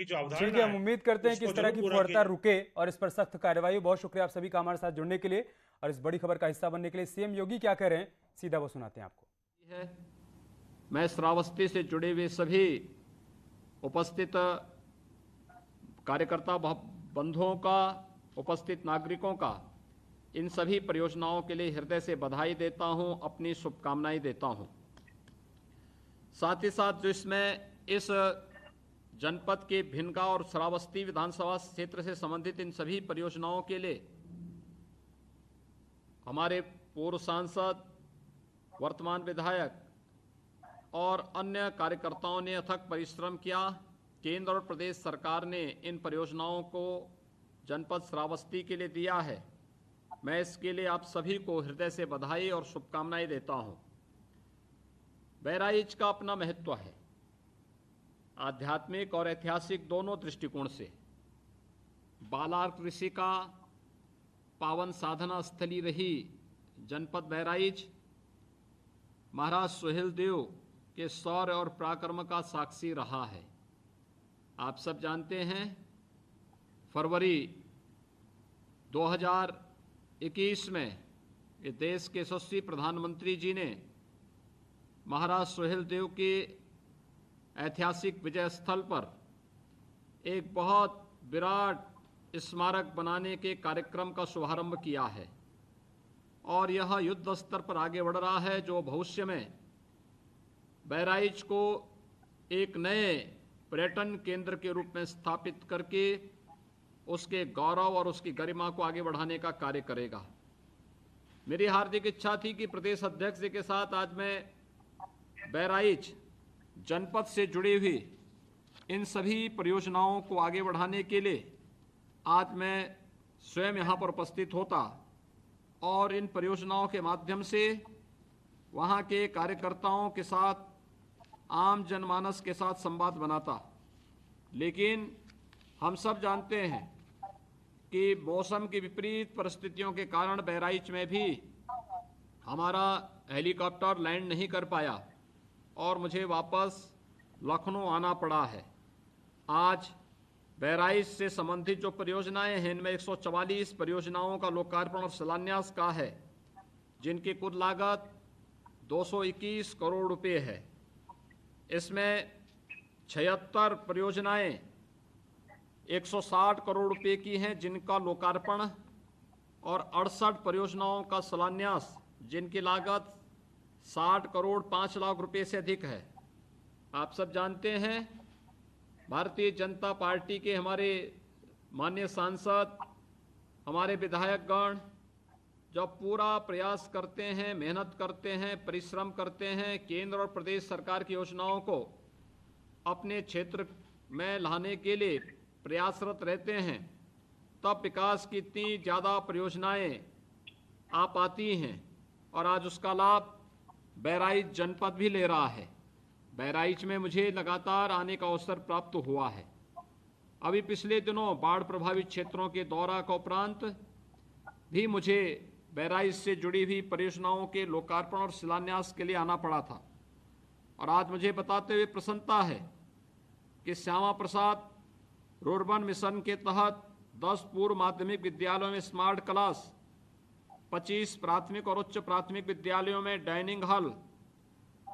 की जो ठीक अवधारणा है, है हम उम्मीद करते हैं कि उसको इस तरह जरूर की पूरा किया फौरता जाए। रुके और इस पर सख्त कार्रवाई हो। बहुत शुक्रिया आप सभी का हमारे साथ जुड़ने के लिए और इस बड़ी खबर का हिस्सा बनने के लिए। सीएम योगी क्या कह रहे हैं, सीधा वो सुनाते हैं आपको। है मैं श्रावस्ती से जुड़े हुए सभी उपस्थित कार्यकर्ता बंधुओं का, उपस्थित नागरिकों का, इन सभी परियोजनाओं के लिए हृदय से बधाई देता हूं, अपनी शुभकामनाएं देता हूं। साथ ही साथ जो इसमें इस जनपद के भिनगा और श्रावस्ती विधानसभा क्षेत्र से संबंधित इन सभी परियोजनाओं के लिए हमारे पूर्व सांसद, वर्तमान विधायक और अन्य कार्यकर्ताओं ने अथक परिश्रम किया। केंद्र और प्रदेश सरकार ने इन परियोजनाओं को जनपद श्रावस्ती के लिए दिया है। मैं इसके लिए आप सभी को हृदय से बधाई और शुभकामनाएं देता हूं। बहराइच का अपना महत्व है, आध्यात्मिक और ऐतिहासिक दोनों दृष्टिकोण से। बालार कृषि का पावन साधना स्थली रही जनपद बहराइच महाराज सुहेलदेव के शौर्य और पराक्रम का साक्षी रहा है। आप सब जानते हैं, फरवरी 2021 में ये देश के यशस्वी प्रधानमंत्री जी ने महाराज सुहेलदेव के ऐतिहासिक विजय स्थल पर एक बहुत विराट स्मारक बनाने के कार्यक्रम का शुभारंभ किया है और यह युद्ध स्तर पर आगे बढ़ रहा है, जो भविष्य में बहराइच को एक नए पर्यटन केंद्र के रूप में स्थापित करके उसके गौरव और उसकी गरिमा को आगे बढ़ाने का कार्य करेगा। मेरी हार्दिक इच्छा थी कि प्रदेश अध्यक्ष जी के साथ आज मैं बहराइच जनपद से जुड़ी हुई इन सभी परियोजनाओं को आगे बढ़ाने के लिए आज मैं स्वयं यहाँ पर उपस्थित होता और इन परियोजनाओं के माध्यम से वहाँ के कार्यकर्ताओं के साथ, आम जनमानस के साथ संवाद बनाता। लेकिन हम सब जानते हैं कि मौसम की विपरीत परिस्थितियों के कारण बहराइच में भी हमारा हेलीकॉप्टर लैंड नहीं कर पाया और मुझे वापस लखनऊ आना पड़ा है। आज बहराइच से संबंधित जो परियोजनाएं हैं, इनमें 144 परियोजनाओं का लोकार्पण और शिलान्यास का है, जिनकी कुल लागत 221 करोड़ रुपए है। इसमें 76 परियोजनाएं 160 करोड़ रुपए की हैं, जिनका लोकार्पण, और 68 परियोजनाओं का शिलान्यास, जिनकी लागत 60 करोड़ 5 लाख रुपए से अधिक है। आप सब जानते हैं, भारतीय जनता पार्टी के हमारे माननीय सांसद, हमारे विधायकगण जब पूरा प्रयास करते हैं, मेहनत करते हैं, परिश्रम करते हैं, केंद्र और प्रदेश सरकार की योजनाओं को अपने क्षेत्र में लाने के लिए प्रयासरत रहते हैं, तब विकास की इतनी ज़्यादा परियोजनाएं आ पाती हैं और आज उसका लाभ बहराइच जनपद भी ले रहा है। बहराइच में मुझे लगातार आने का अवसर प्राप्त हुआ है। अभी पिछले दिनों बाढ़ प्रभावित क्षेत्रों के दौरा का उपरांत भी मुझे बहराइच से जुड़ी हुई परियोजनाओं के लोकार्पण और शिलान्यास के लिए आना पड़ा था और आज मुझे बताते हुए प्रसन्नता है कि श्यामा प्रसाद रूर्बन मिशन के तहत 10 पूर्व माध्यमिक विद्यालयों में स्मार्ट क्लास, 25 प्राथमिक और उच्च प्राथमिक विद्यालयों में डाइनिंग हॉल,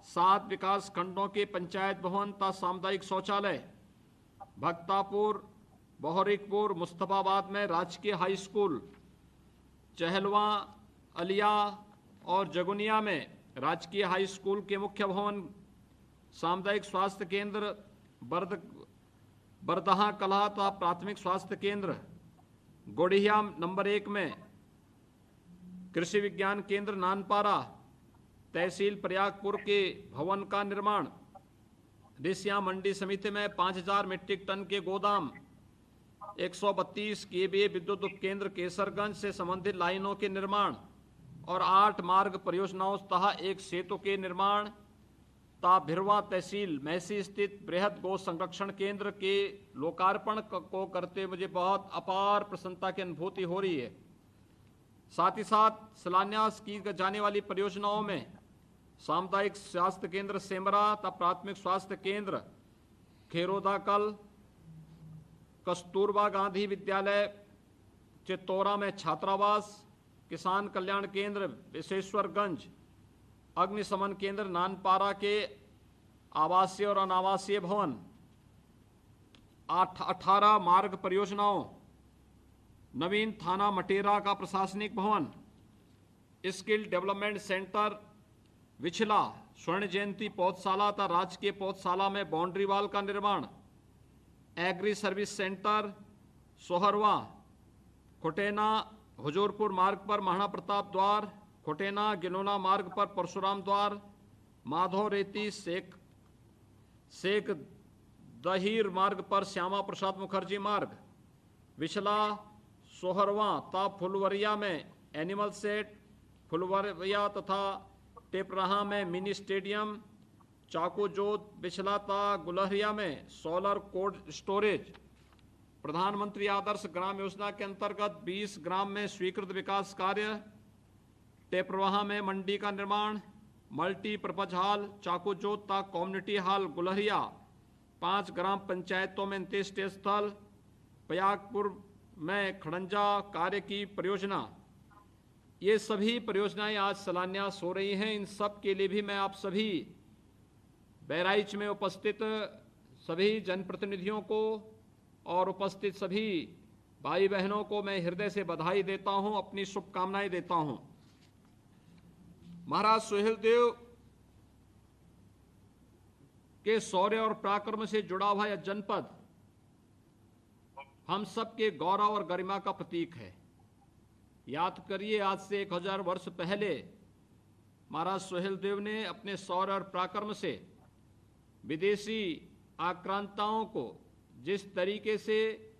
7 विकास खंडों के पंचायत भवन तथा सामुदायिक शौचालय, भक्तापुर, बहरीकपुर, मुस्तफाबाद में राजकीय हाई स्कूल, चहलवा, अलिया और जगुनिया में राजकीय हाई स्कूल के मुख्य भवन, सामुदायिक स्वास्थ्य केंद्र बरदहा कला तथा प्राथमिक स्वास्थ्य केंद्र, गोड़िया नंबर 1 में कृषि विज्ञान केंद्र नानपारा, तहसील प्रयागपुर के भवन का निर्माण, रिसिया मंडी समिति में 5000 मीट्रिक टन के गोदाम, 132 केवीए विद्युत उपकेंद्र केसरगंज से संबंधित लाइनों के निर्माण और 8 मार्ग परियोजनाओं तथा एक सेतु के निर्माण तथा भिरवा तहसील मैसी स्थित बृहद गौ संरक्षण केंद्र के लोकार्पण को करते मुझे बहुत अपार प्रसन्नता की अनुभूति हो रही है। साथ ही साथ शिलान्यास की जाने वाली परियोजनाओं में सामुदायिक स्वास्थ्य केंद्र सेमरा तथा प्राथमिक स्वास्थ्य केंद्र खेरोदाकल, कस्तूरबा गांधी विद्यालय चित्तौरा में छात्रावास, किसान कल्याण केंद्र विशेश्वरगंज, अग्निशमन केंद्र नानपारा के आवासीय और अनावासीय भवन, 18 मार्ग परियोजनाओं, नवीन थाना मटेरा का प्रशासनिक भवन, स्किल डेवलपमेंट सेंटर विछला, स्वर्ण जयंती पौधशाला तथा राजकीय पौधशाला में बाउंड्री वॉल का निर्माण, agree service centre Sohrawa, खुटेना Huzurpur मार्ग पर महाराणा प्रताप द्वार, खुटेना गिलोना मार्ग पर परशुराम द्वार, माधव रेती शेख दहीर मार्ग पर श्यामा प्रसाद मुखर्जी मार्ग, विछला सोहरवा तथा फुलवरिया में एनिमल सेट, फुलवरिया तथा टेपराहा में मिनी स्टेडियम, चाकूजोत बिछला तथा गुलहरिया में सोलर कोल्ड स्टोरेज, प्रधानमंत्री आदर्श ग्राम योजना के अंतर्गत 20 ग्राम में स्वीकृत विकास कार्य, टेपरवाहा में मंडी का निर्माण, मल्टीपर्पज हॉल चाकूजोत तथा कम्युनिटी हॉल गुलहरिया, 5 ग्राम पंचायतों में अंत्येष्टि स्थल, पयागपुर में खड़ंजा कार्य की परियोजना। ये सभी परियोजनाएं आज शिलान्यास हो रही हैं। इन सब के लिए भी मैं आप सभी बहराइच में उपस्थित सभी जनप्रतिनिधियों को और उपस्थित सभी भाई बहनों को मैं हृदय से बधाई देता हूं, अपनी शुभकामनाएं देता हूं। महाराज सुहेलदेव के शौर्य और पराक्रम से जुड़ा हुआ यह जनपद हम सबके गौरव और गरिमा का प्रतीक है। याद करिए, आज से 1000 वर्ष पहले महाराज सुहेलदेव ने अपने शौर्य और पराक्रम से विदेशी आक्रांताओं को जिस तरीके से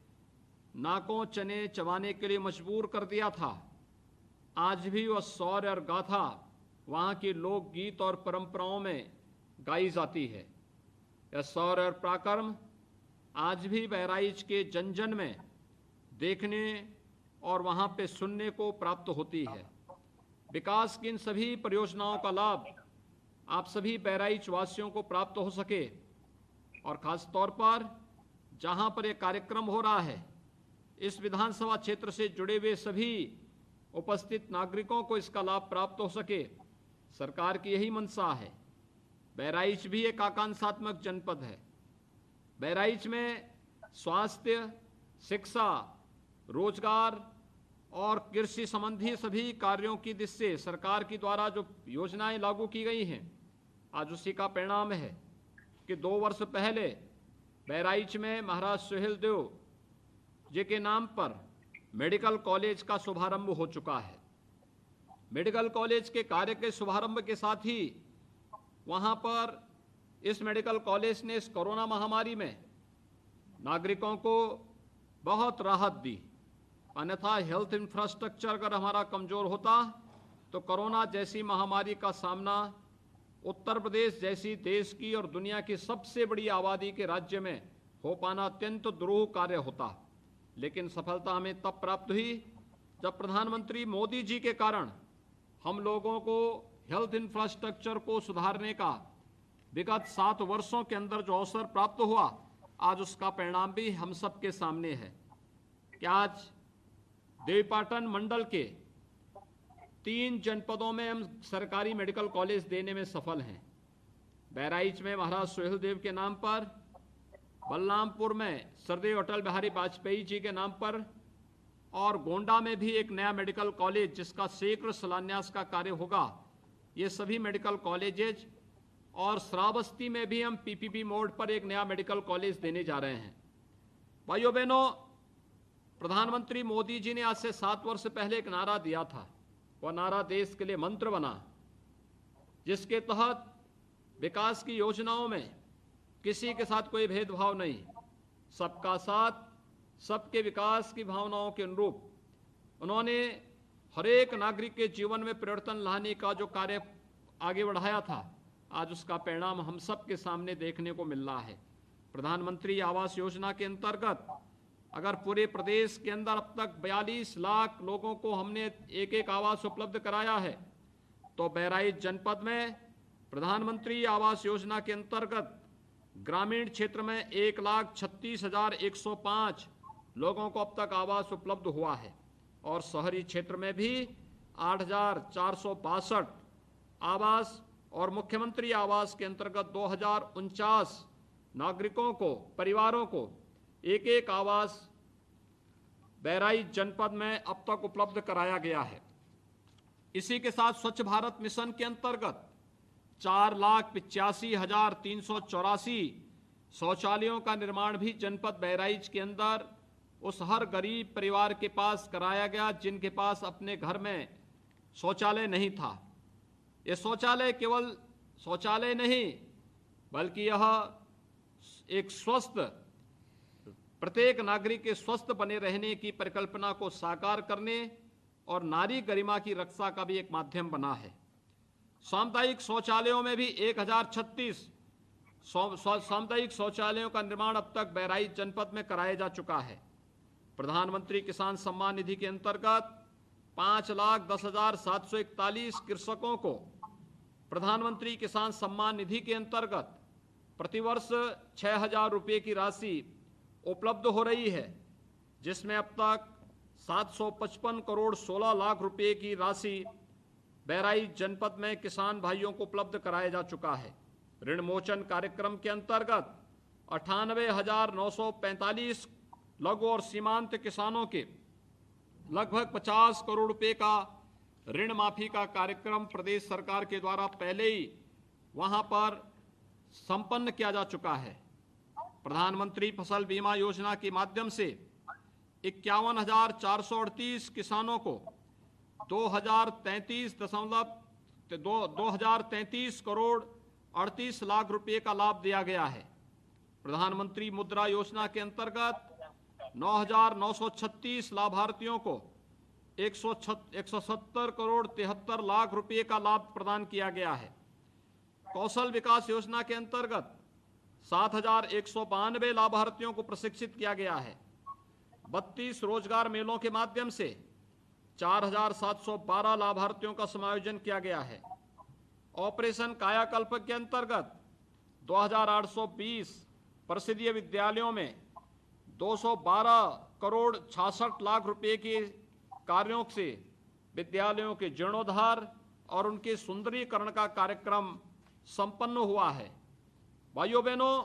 नाकों चने चबाने के लिए मजबूर कर दिया था, आज भी वह शौर्य और गाथा वहाँ के लोकगीत और परंपराओं में गाई जाती है। यह शौर्य और पराक्रम आज भी बहराइच के जन जन में देखने और वहाँ पे सुनने को प्राप्त होती है। विकास की इन सभी परियोजनाओं का लाभ आप सभी बहराइच वासियों को प्राप्त हो सके और खास तौर पर जहाँ पर यह कार्यक्रम हो रहा है, इस विधानसभा क्षेत्र से जुड़े हुए सभी उपस्थित नागरिकों को इसका लाभ प्राप्त हो सके, सरकार की यही मंशा है। बहराइच भी एक आकांक्षात्मक जनपद है। बहराइच में स्वास्थ्य, शिक्षा, रोजगार और कृषि संबंधी सभी कार्यों की दृष्टि से सरकार की द्वारा जो योजनाएं लागू की गई हैं, आज उसी का परिणाम है कि 2 वर्ष पहले बहराइच में महाराज सुहेलदेव जी के नाम पर मेडिकल कॉलेज का शुभारंभ हो चुका है। मेडिकल कॉलेज के कार्य के शुभारंभ के साथ ही वहां पर इस मेडिकल कॉलेज ने इस कोरोना महामारी में नागरिकों को बहुत राहत दी। अन्यथा हेल्थ इंफ्रास्ट्रक्चर अगर हमारा कमजोर होता तो कोरोना जैसी महामारी का सामना उत्तर प्रदेश जैसी देश की और दुनिया की सबसे बड़ी आबादी के राज्य में हो पाना अत्यंत दुरूह कार्य होता। लेकिन सफलता हमें तब प्राप्त हुई जब प्रधानमंत्री मोदी जी के कारण हम लोगों को हेल्थ इंफ्रास्ट्रक्चर को सुधारने का विगत 7 वर्षों के अंदर जो अवसर प्राप्त हुआ, आज उसका परिणाम भी हम सबके सामने है कि आज देवीपाटन मंडल के 3 जनपदों में हम सरकारी मेडिकल कॉलेज देने में सफल हैं। बहराइच में महाराज सुहेलदेव के नाम पर, बलरामपुर में सरदेव अटल बिहारी वाजपेयी जी के नाम पर और गोंडा में भी एक नया मेडिकल कॉलेज जिसका शीघ्र शिलान्यास का कार्य होगा। ये सभी मेडिकल कॉलेजेज और श्रावस्ती में भी हम पीपीपी मोड पर एक नया मेडिकल कॉलेज देने जा रहे हैं। भाइयों बहनों, प्रधानमंत्री मोदी जी ने आज से 7 वर्ष पहले एक नारा दिया था। वह नारा देश के लिए मंत्र बना, जिसके तहत विकास की योजनाओं में किसी के साथ कोई भेदभाव नहीं, सबका साथ, सबके विकास की भावनाओं के अनुरूप उन्होंने हर एक नागरिक के जीवन में परिवर्तन लाने का जो कार्य आगे बढ़ाया था, आज उसका परिणाम हम सब के सामने देखने को मिल रहा है। प्रधानमंत्री आवास योजना के अंतर्गत अगर पूरे प्रदेश के अंदर अब तक 42 लाख लोगों को हमने एक आवास उपलब्ध कराया है, तो बहराइच जनपद में प्रधानमंत्री आवास योजना के अंतर्गत ग्रामीण क्षेत्र में 1,36,105 लोगों को अब तक आवास उपलब्ध हुआ है और शहरी क्षेत्र में भी 8,462 आवास और मुख्यमंत्री आवास के अंतर्गत 2,049 नागरिकों को, परिवारों को एक एक आवास बहराइच जनपद में अब तक उपलब्ध कराया गया है। इसी के साथ स्वच्छ भारत मिशन के अंतर्गत 4,85,384 शौचालयों का निर्माण भी जनपद बहराइच के अंदर उस हर गरीब परिवार के पास कराया गया जिनके पास अपने घर में शौचालय नहीं था। ये शौचालय केवल शौचालय नहीं बल्कि यह एक स्वस्थ, प्रत्येक नागरिक के स्वस्थ बने रहने की परिकल्पना को साकार करने और नारी गरिमा की रक्षा का भी एक माध्यम बना है। सामुदायिक शौचालयों में भी 1,036 सामुदायिक शौचालयों का निर्माण अब तक बहराइच जनपद में कराया जा चुका है। प्रधानमंत्री किसान सम्मान निधि के अंतर्गत 5,10,741 कृषकों को प्रधानमंत्री किसान सम्मान निधि के अंतर्गत प्रतिवर्ष 6,000 रुपये की राशि उपलब्ध हो रही है, जिसमें अब तक 755 करोड़ 16 लाख रुपए की राशि बहराइच जनपद में किसान भाइयों को उपलब्ध कराया जा चुका है। ऋण मोचन कार्यक्रम के अंतर्गत 98,945 लघु और सीमांत किसानों के लगभग 50 करोड़ रुपए का ऋण माफी का कार्यक्रम प्रदेश सरकार के द्वारा पहले ही वहां पर संपन्न किया जा चुका है। प्रधानमंत्री फसल बीमा योजना के माध्यम से 51,438 किसानों को 2,033 करोड़ 38 लाख रुपए का लाभ दिया गया है। प्रधानमंत्री मुद्रा योजना के अंतर्गत 9,936 लाभार्थियों को 170 करोड़ 73 लाख रुपए का लाभ प्रदान किया गया है। कौशल विकास योजना के अंतर्गत 7,192 लाभार्थियों को प्रशिक्षित किया गया है। 32 रोजगार मेलों के माध्यम से 4,712 लाभार्थियों का समायोजन किया गया है। ऑपरेशन कायाकल्प के अंतर्गत 2,820 परिषदीय विद्यालयों में 212 करोड़ 66 लाख रुपए के कार्यों से विद्यालयों के जीर्णोद्धार और उनके सुंदरीकरण का कार्यक्रम संपन्न हुआ है। भाइयों बहनों,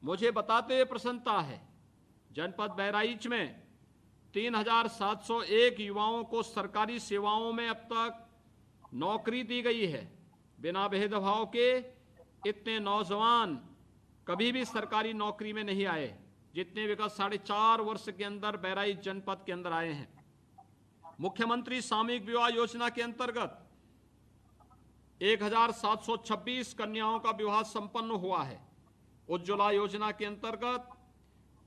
मुझे बताते हुए प्रसन्नता है, जनपद बहराइच में 3,701 युवाओं को सरकारी सेवाओं में अब तक नौकरी दी गई है। बिना भेदभाव के इतने नौजवान कभी भी सरकारी नौकरी में नहीं आए जितने विगत 4.5 वर्ष के अंदर बहराइच जनपद के अंदर आए हैं। मुख्यमंत्री सामूहिक विवाह योजना के अंतर्गत 1,726 कन्याओं का विवाह संपन्न हुआ है। उज्ज्वला योजना के अंतर्गत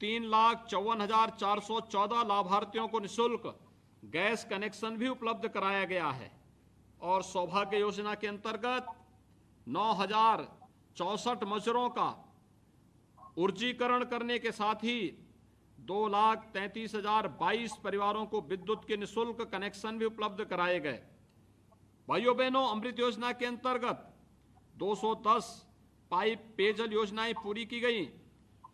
3,54,414 लाभार्थियों को निःशुल्क गैस कनेक्शन भी उपलब्ध कराया गया है और सौभाग्य योजना के अंतर्गत 9,064 मजरों का ऊर्जीकरण करने के साथ ही 2,33,022 परिवारों को विद्युत के निःशुल्क कनेक्शन भी उपलब्ध कराए गए। भाइयों बहनों, अमृत योजना के अंतर्गत 210 पाइप पेयजल योजनाएं पूरी की गई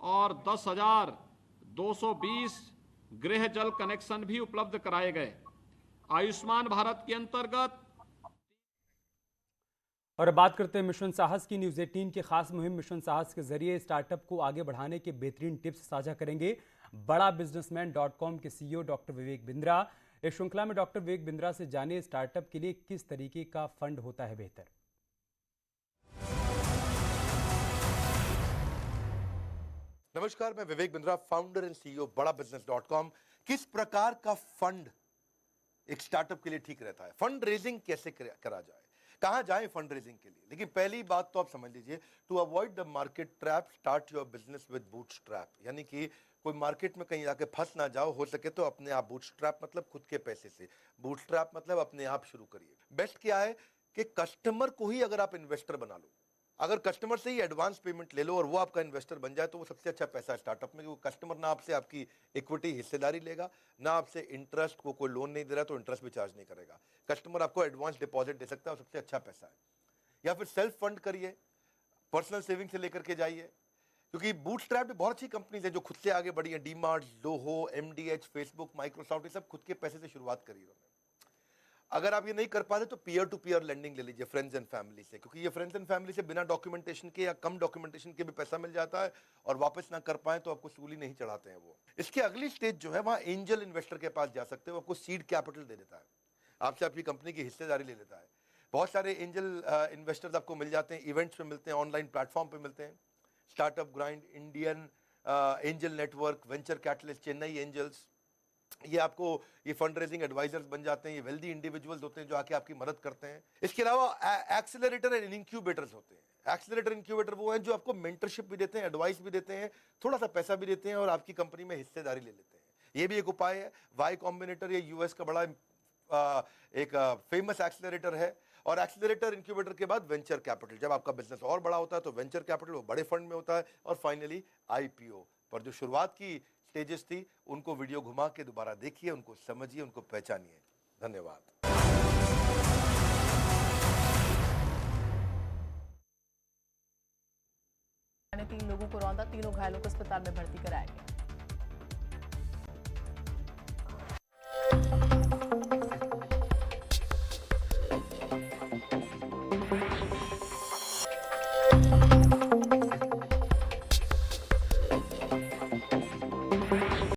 और 10,220 गृह जल कनेक्शन भी उपलब्ध कराए गए। आयुष्मान भारत के अंतर्गत और बात करते हैं मिशन साहस की। न्यूज़ 18 की खास मुहिम मिशन साहस के जरिए स्टार्टअप को आगे बढ़ाने के बेहतरीन टिप्स साझा करेंगे बड़ा बिजनेसमैन.com के CEO डॉक्टर विवेक बिंद्रा। इस श्रृंखला में डॉक्टर विवेक बिंद्रा से जानिए स्टार्टअप के लिए किस तरीके का फंड होता है बेहतर। नमस्कार, मैं Vivek Bindra, founder and CEO बड़ा बिजनेस.com। किस प्रकार का फंड एक स्टार्टअप के लिए ठीक रहता है, फंड रेजिंग कैसे करा जाए, कहां जाए फंड रेजिंग के लिए। लेकिन पहली बात तो आप समझ लीजिए, to avoid the market trap start your business with bootstrap. यानी कि कोई मार्केट में कहीं जाके फंस ना जाओ, हो सके तो अपने आप। बूटस्ट्रैप मतलब खुद के पैसे से, बूटस्ट्रैप मतलब अपने आप शुरू करिए। बेस्ट क्या है कि कस्टमर को ही अगर आप इन्वेस्टर बना लो, अगर कस्टमर से ही एडवांस पेमेंट ले लो और वो आपका इन्वेस्टर बन जाए तो वो सबसे अच्छा पैसा है स्टार्टअप में। क्योंकि कस्टमर ना आपसे आपकी इक्विटी हिस्सेदारी लेगा, ना आपसे इंटरेस्ट, को कोई लोन नहीं दे रहा तो इंटरेस्ट भी चार्ज नहीं करेगा। कस्टमर आपको एडवांस डिपॉजिट दे सकता है, सबसे अच्छा पैसा है। या फिर सेल्फ फंड करिए, पर्सनल सेविंग से लेकर के जाइए, क्योंकि बूटस्ट्रैप बहुत अच्छी कंपनीज हैं जो खुद से आगे बढ़ी हैं, डीमार्ट, लोहो, एमडीएच, फेसबुक, माइक्रोसॉफ्ट, ये सब खुद के पैसे से शुरुआत करी उन्होंने। अगर आप ये नहीं कर पाते तो पीयर टू पीयर लेंडिंग ले लीजिए फ्रेंड्स एंड फैमिली से, क्योंकि ये फ्रेंड्स एंड फैमिली से बिना डॉक्यूमेंटेशन के या कम डॉक्यूमेंटेशन के भी पैसा मिल जाता है, और वापस ना कर पाए तो आपको सूली नहीं चढ़ाते हैं वो। इसके अगली स्टेज जो है वहाँ एंजल इन्वेस्टर के पास जा सकते हो, आपको सीड कैपिटल दे देता है, आपसे आपकी कंपनी की हिस्सेदारी ले लेता है। बहुत सारे एंजल इन्वेस्टर्स आपको मिल जाते हैं, इवेंट्स पे मिलते हैं, ऑनलाइन प्लेटफॉर्म पे मिलते हैं, startup grind, Indian angel network, venture catalyst, Chennai angels, ये आपको ये फंड रेजिंग एडवाइजर्स बन जाते हैं, ये वेल्दी इंडिविजुअल्स होते हैं जो आके आपकी मदद करते हैं। इसके अलावा एक्सेलरेटर एंड इंक्यूबेटर्स होते हैं। एक्सेलरेटर इंक्यूबेटर वो हैं जो आपको मेंटरशिप भी देते हैं, एडवाइस भी देते हैं, थोड़ा सा पैसा भी देते हैं और आपकी कंपनी में हिस्सेदारी ले लेते हैं। ये भी एक उपाय है। वाई कॉम्बिनेटर ये यूएस का बड़ा एक फेमस एक्सेलरेटर है। और एक्सेलरेटर इंक्यूबेटर के बाद वेंचर कैपिटल, जब आपका बिजनेस और बड़ा होता है तो वेंचर कैपिटल वो बड़े फंड में होता है। और फाइनली आईपीओ पर जो शुरुआत की स्टेजेस थी उनको वीडियो घुमा के दोबारा देखिए, उनको समझिए, उनको पहचानिए। धन्यवाद। ने 3 लोगों को रौंदा, तीनों घायलों को अस्पताल में भर्ती कराया गया।